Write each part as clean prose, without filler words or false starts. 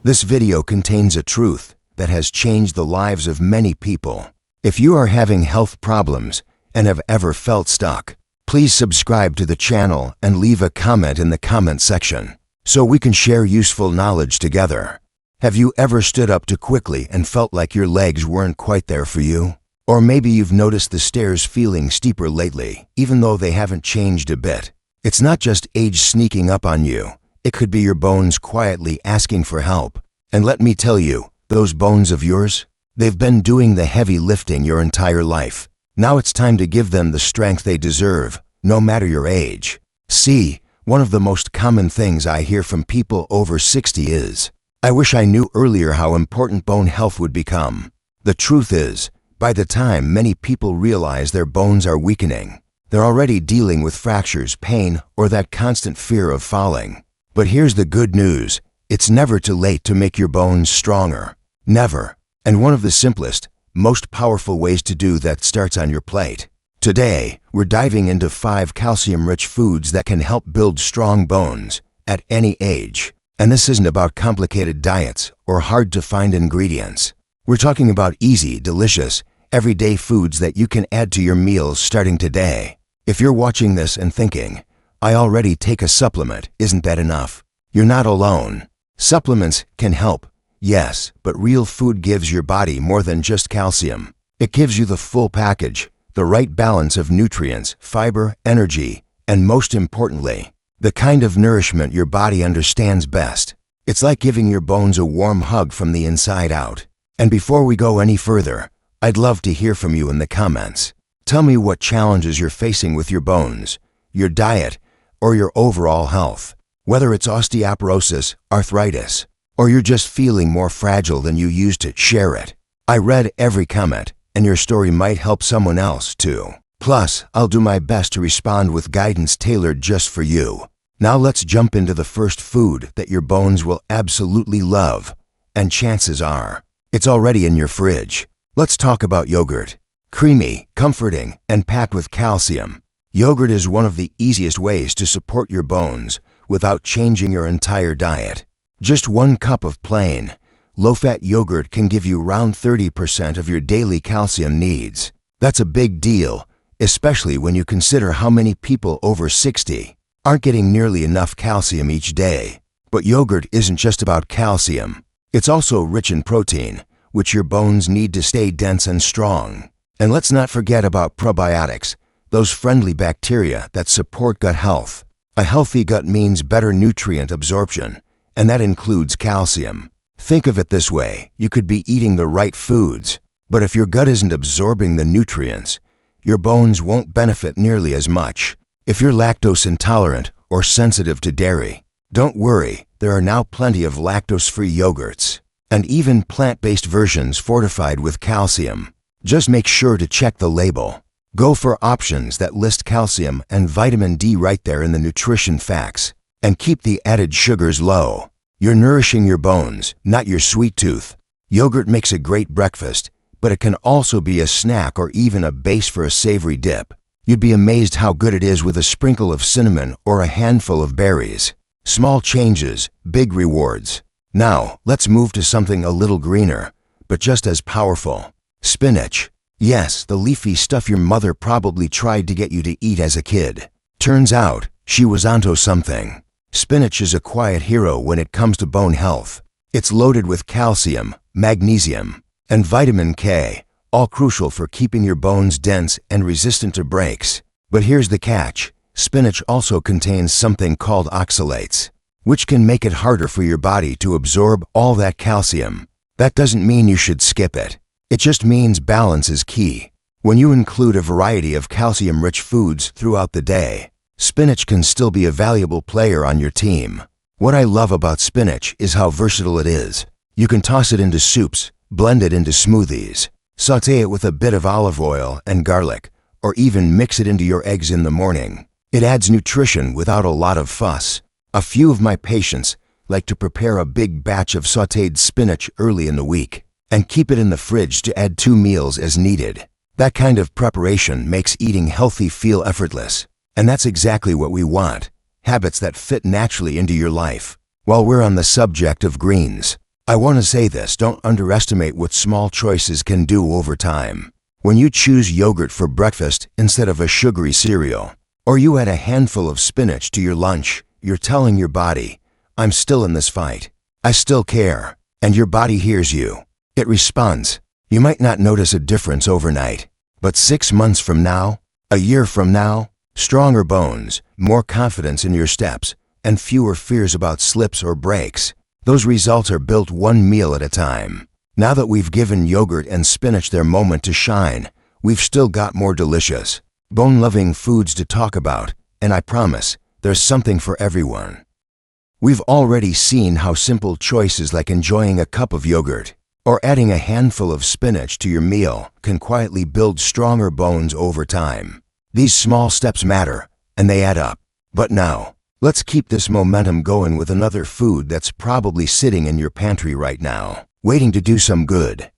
This video contains a truth that has changed the lives of many people. If you are having health problems and have ever felt stuck, please subscribe to the channel and leave a comment in the comment section so we can share useful knowledge together. Have you ever stood up too quickly and felt like your legs weren't quite there for you? Or maybe you've noticed the stairs feeling steeper lately, even though they haven't changed a bit. It's not just age sneaking up on you. It could be your bones quietly asking for help. And let me tell you, those bones of yours, they've been doing the heavy lifting your entire life. Now it's time to give them the strength they deserve, no matter your age. See, one of the most common things I hear from people over 60 is, "I wish I knew earlier how important bone health would become." The truth is, by the time many people realize their bones are weakening, they're already dealing with fractures, pain, or that constant fear of falling. But here's the good news. It's never too late to make your bones stronger. Never. And one of the simplest, most powerful ways to do that starts on your plate. Today, we're diving into 5 calcium-rich foods that can help build strong bones at any age. And this isn't about complicated diets or hard-to-find ingredients. We're talking about easy, delicious, everyday foods that you can add to your meals starting today. If you're watching this and thinking, "I already take a supplement, isn't that enough?" You're not alone. Supplements can help, yes, but real food gives your body more than just calcium. It gives you the full package, the right balance of nutrients, fiber, energy, and most importantly, the kind of nourishment your body understands best. It's like giving your bones a warm hug from the inside out. And before we go any further, I'd love to hear from you in the comments. Tell me what challenges you're facing with your bones, your diet, or your overall health. Whether it's osteoporosis, arthritis, or you're just feeling more fragile than you used to, share it. I read every comment, and your story might help someone else too. Plus, I'll do my best to respond with guidance tailored just for you. Now let's jump into the first food that your bones will absolutely love, and chances are, it's already in your fridge. Let's talk about yogurt. Creamy, comforting, and packed with calcium, yogurt is one of the easiest ways to support your bones without changing your entire diet. Just 1 cup of plain, low-fat yogurt can give you around 30% of your daily calcium needs. That's a big deal, especially when you consider how many people over 60 aren't getting nearly enough calcium each day. But yogurt isn't just about calcium. It's also rich in protein, which your bones need to stay dense and strong. And let's not forget about probiotics, those friendly bacteria that support gut health. A healthy gut means better nutrient absorption, and that includes calcium. Think of it this way, you could be eating the right foods, but if your gut isn't absorbing the nutrients, your bones won't benefit nearly as much. If you're lactose intolerant or sensitive to dairy, don't worry, there are now plenty of lactose-free yogurts, and even plant-based versions fortified with calcium. Just make sure to check the label. Go for options that list calcium and vitamin D right there in the nutrition facts, and keep the added sugars low. You're nourishing your bones, not your sweet tooth. Yogurt makes a great breakfast, but it can also be a snack or even a base for a savory dip. You'd be amazed how good it is with a sprinkle of cinnamon or a handful of berries. Small changes, big rewards. Now, let's move to something a little greener, but just as powerful. Spinach. Yes, the leafy stuff your mother probably tried to get you to eat as a kid. Turns out, she was onto something. Spinach is a quiet hero when it comes to bone health. It's loaded with calcium, magnesium, and vitamin K, all crucial for keeping your bones dense and resistant to breaks. But here's the catch. Spinach also contains something called oxalates, which can make it harder for your body to absorb all that calcium. That doesn't mean you should skip it. It just means balance is key. When you include a variety of calcium-rich foods throughout the day, spinach can still be a valuable player on your team. What I love about spinach is how versatile it is. You can toss it into soups, blend it into smoothies, sauté it with a bit of olive oil and garlic, or even mix it into your eggs in the morning. It adds nutrition without a lot of fuss. A few of my patients like to prepare a big batch of sautéed spinach early in the week and keep it in the fridge to add 2 meals as needed. That kind of preparation makes eating healthy feel effortless. And that's exactly what we want, habits that fit naturally into your life. While we're on the subject of greens, I want to say this, don't underestimate what small choices can do over time. When you choose yogurt for breakfast instead of a sugary cereal, or you add a handful of spinach to your lunch, you're telling your body, I'm still in this fight. I still care. And your body hears you. It responds. You might not notice a difference overnight, but 6 months from now, a year from now, stronger bones, more confidence in your steps, and fewer fears about slips or breaks. Those results are built one meal at a time. Now that we've given yogurt and spinach their moment to shine, we've still got more delicious, bone-loving foods to talk about, and I promise, there's something for everyone. We've already seen how simple choices like enjoying a cup of yogurt or adding a handful of spinach to your meal can quietly build stronger bones over time. These small steps matter, and they add up. But now, let's keep this momentum going with another food that's probably sitting in your pantry right now, waiting to do some good.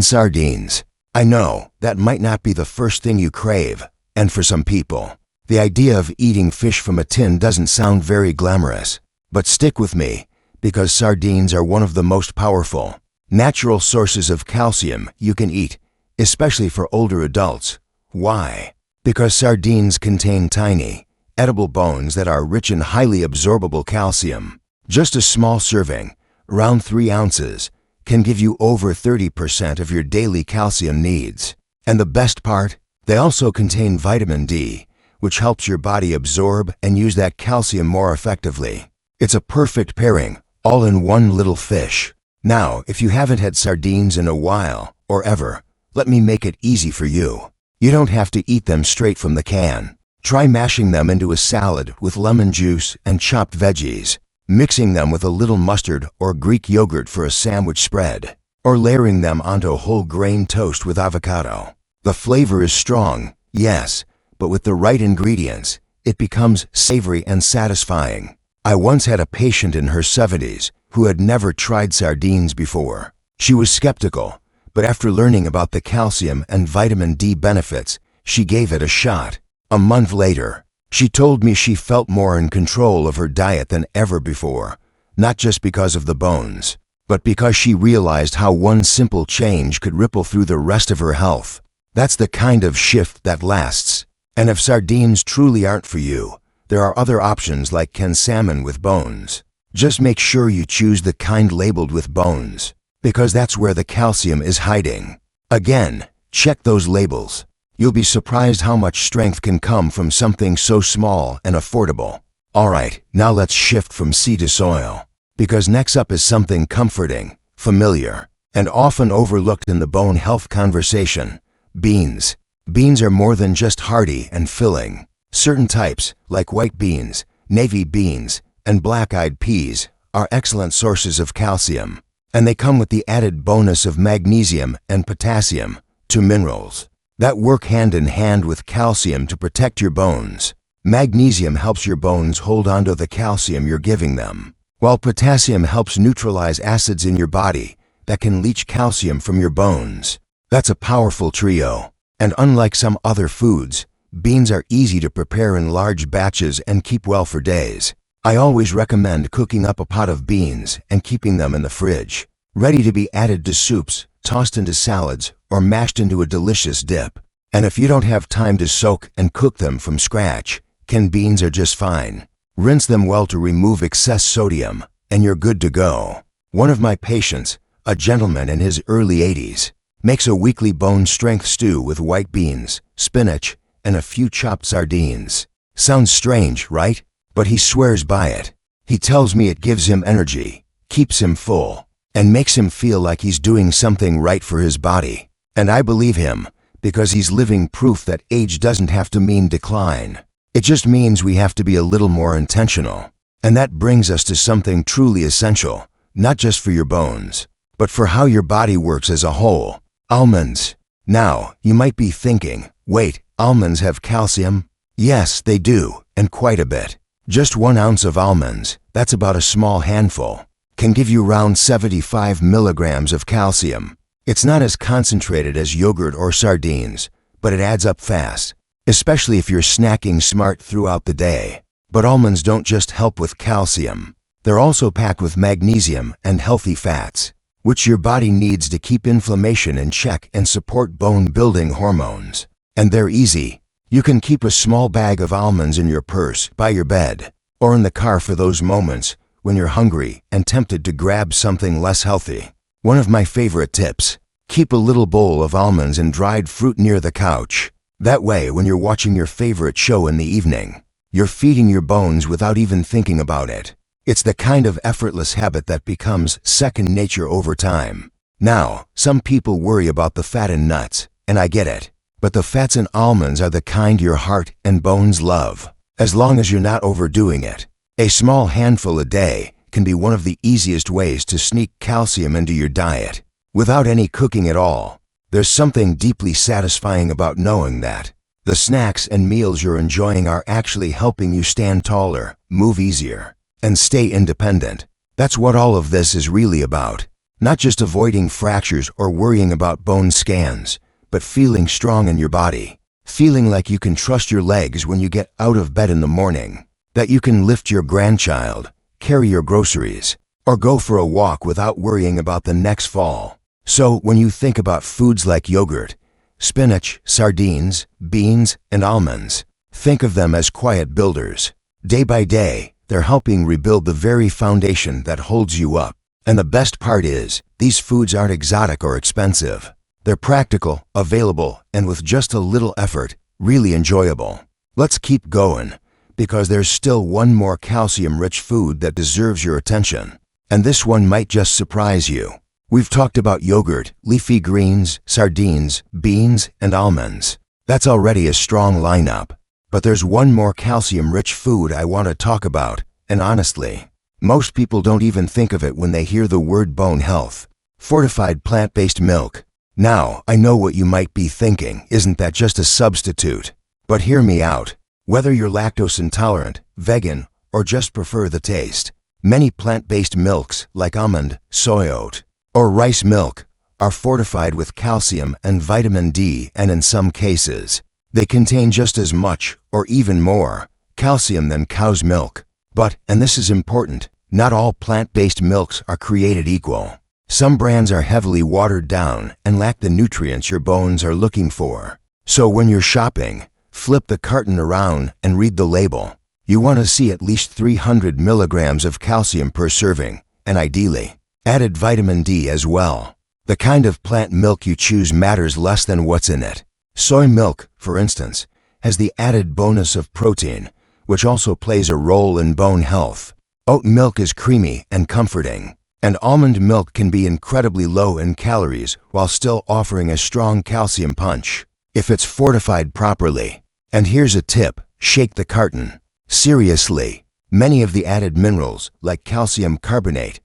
Sardines. I know, that might not be the first thing you crave, and for some people, the idea of eating fish from a tin doesn't sound very glamorous. But stick with me, because sardines are one of the most powerful, natural sources of calcium you can eat, especially for older adults. Why? Because sardines contain tiny, edible bones that are rich in highly absorbable calcium. Just a small serving, around 3 ounces, can give you over 30% of your daily calcium needs. And the best part? They also contain vitamin D, which helps your body absorb and use that calcium more effectively. It's a perfect pairing, all in one little fish. Now, if you haven't had sardines in a while, or ever, let me make it easy for you. You don't have to eat them straight from the can. Try mashing them into a salad with lemon juice and chopped veggies, mixing them with a little mustard or Greek yogurt for a sandwich spread, or layering them onto whole grain toast with avocado. The flavor is strong, yes, but with the right ingredients, it becomes savory and satisfying. I once had a patient in her 70s who had never tried sardines before. She was skeptical, but after learning about the calcium and vitamin D benefits, she gave it a shot. A month later, she told me she felt more in control of her diet than ever before, not just because of the bones, but because she realized how one simple change could ripple through the rest of her health. That's the kind of shift that lasts. And if sardines truly aren't for you, there are other options like canned salmon with bones. Just make sure you choose the kind labeled with bones, because that's where the calcium is hiding. Again, check those labels. You'll be surprised how much strength can come from something so small and affordable. Alright, now let's shift from sea to soil, because next up is something comforting, familiar, and often overlooked in the bone health conversation: beans. Beans are more than just hearty and filling. Certain types, like white beans, navy beans, and black-eyed peas, are excellent sources of calcium, and they come with the added bonus of magnesium and potassium, 2 minerals that work hand in hand with calcium to protect your bones. Magnesium helps your bones hold onto the calcium you're giving them, while potassium helps neutralize acids in your body that can leach calcium from your bones. That's a powerful trio, and unlike some other foods, beans are easy to prepare in large batches and keep well for days. I always recommend cooking up a pot of beans and keeping them in the fridge, ready to be added to soups, tossed into salads, or mashed into a delicious dip. And if you don't have time to soak and cook them from scratch, canned beans are just fine. Rinse them well to remove excess sodium, and you're good to go. One of my patients, a gentleman in his early 80s, makes a weekly bone strength stew with white beans, spinach, and a few chopped sardines. Sounds strange, right? But he swears by it. He tells me it gives him energy, keeps him full, and makes him feel like he's doing something right for his body. And I believe him, because he's living proof that age doesn't have to mean decline. It just means we have to be a little more intentional. And that brings us to something truly essential, not just for your bones, but for how your body works as a whole: almonds. Now, you might be thinking, wait, almonds have calcium? Yes, they do, and quite a bit. Just 1 ounce of almonds, that's about a small handful, can give you around 75 milligrams of calcium. It's not as concentrated as yogurt or sardines, but it adds up fast, especially if you're snacking smart throughout the day. But almonds don't just help with calcium. They're also packed with magnesium and healthy fats. which your body needs to keep inflammation in check and support bone-building hormones. And they're easy. You can keep a small bag of almonds in your purse, by your bed, or in the car for those moments when you're hungry and tempted to grab something less healthy. One of my favorite tips: keep a little bowl of almonds and dried fruit near the couch. That way, when you're watching your favorite show in the evening, you're feeding your bones without even thinking about it. It's the kind of effortless habit that becomes second nature over time. Now, some people worry about the fat in nuts, and I get it. But the fats in almonds are the kind your heart and bones love, as long as you're not overdoing it. A small handful a day can be one of the easiest ways to sneak calcium into your diet, without any cooking at all. There's something deeply satisfying about knowing that the snacks and meals you're enjoying are actually helping you stand taller, move easier, and stay independent. That's what all of this is really about. Not just avoiding fractures or worrying about bone scans, but feeling strong in your body. Feeling like you can trust your legs when you get out of bed in the morning. That you can lift your grandchild, carry your groceries, or go for a walk without worrying about the next fall. So when you think about foods like yogurt, spinach, sardines, beans, and almonds, think of them as quiet builders. Day by day, they're helping rebuild the very foundation that holds you up. And the best part is, these foods aren't exotic or expensive. They're practical, available, and with just a little effort, really enjoyable. Let's keep going, because there's still one more calcium-rich food that deserves your attention. And this one might just surprise you. We've talked about yogurt, leafy greens, sardines, beans, and almonds. That's already a strong lineup. But there's one more calcium-rich food I want to talk about, and honestly, most people don't even think of it when they hear the word bone health. Fortified plant-based milk. Now, I know what you might be thinking, isn't that just a substitute? But hear me out. Whether you're lactose intolerant, vegan, or just prefer the taste, many plant-based milks like almond, soy oat, or rice milk are fortified with calcium and vitamin D, and in some cases, they contain just as much, or even more, calcium than cow's milk. But, and this is important, not all plant-based milks are created equal. Some brands are heavily watered down and lack the nutrients your bones are looking for. So when you're shopping, flip the carton around and read the label. You want to see at least 300 milligrams of calcium per serving, and ideally, added vitamin D as well. The kind of plant milk you choose matters less than what's in it. Soy milk, for instance, has the added bonus of protein, which also plays a role in bone health. Oat milk is creamy and comforting, and almond milk can be incredibly low in calories while still offering a strong calcium punch, if it's fortified properly. And here's a tip: shake the carton. Seriously, many of the added minerals, like calcium carbonate,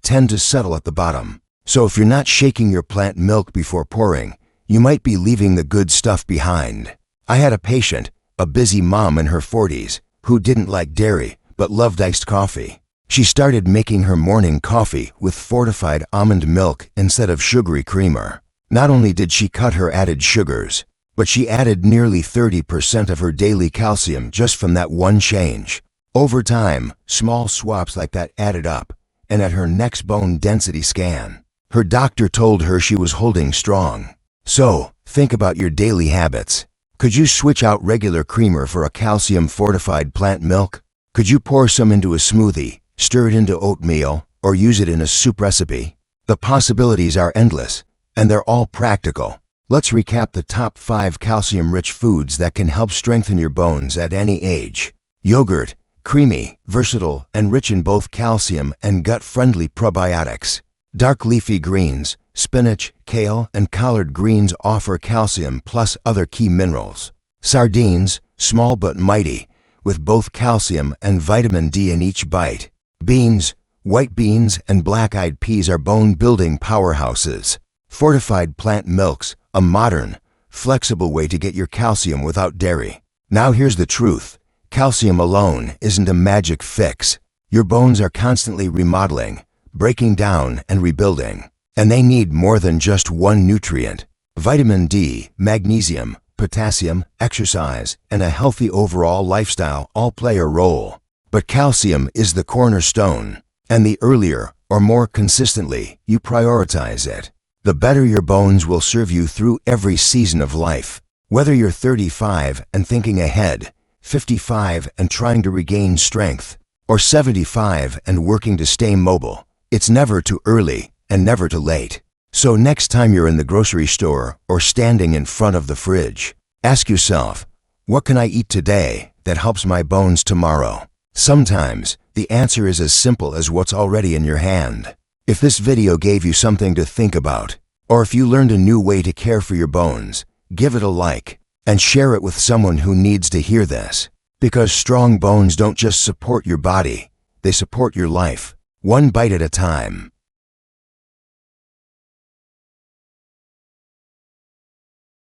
tend to settle at the bottom. So if you're not shaking your plant milk before pouring, you might be leaving the good stuff behind. I had a patient, a busy mom in her 40s, who didn't like dairy but loved iced coffee. She started making her morning coffee with fortified almond milk instead of sugary creamer. Not only did she cut her added sugars, but she added nearly 30% of her daily calcium just from that one change. Over time, small swaps like that added up, and at her next bone density scan, her doctor told her she was holding strong. So, think about your daily habits. Could you switch out regular creamer for a calcium-fortified plant milk? Could you pour some into a smoothie, stir it into oatmeal, or use it in a soup recipe? The possibilities are endless, and they're all practical. Let's recap the top 5 calcium-rich foods that can help strengthen your bones at any age. Yogurt, creamy, versatile, and rich in both calcium and gut-friendly probiotics. Dark leafy greens, spinach, kale, and collard greens offer calcium plus other key minerals. Sardines, small but mighty, with both calcium and vitamin D in each bite. Beans, white beans, and black-eyed peas are bone-building powerhouses. Fortified plant milks, a modern, flexible way to get your calcium without dairy. Now here's the truth. Calcium alone isn't a magic fix. Your bones are constantly remodeling, breaking down, and rebuilding. And they need more than just one nutrient. Vitamin D, magnesium, potassium, exercise, and a healthy overall lifestyle all play a role. But calcium is the cornerstone. And the earlier, or more consistently, you prioritize it, the better your bones will serve you through every season of life. Whether you're 35 and thinking ahead, 55 and trying to regain strength, or 75 and working to stay mobile, it's never too early and never too late. So next time you're in the grocery store or standing in front of the fridge, ask yourself, what can I eat today that helps my bones tomorrow? Sometimes the answer is as simple as what's already in your hand. If this video gave you something to think about, or if you learned a new way to care for your bones, give it a like and share it with someone who needs to hear this. Because strong bones don't just support your body, they support your life, one bite at a time.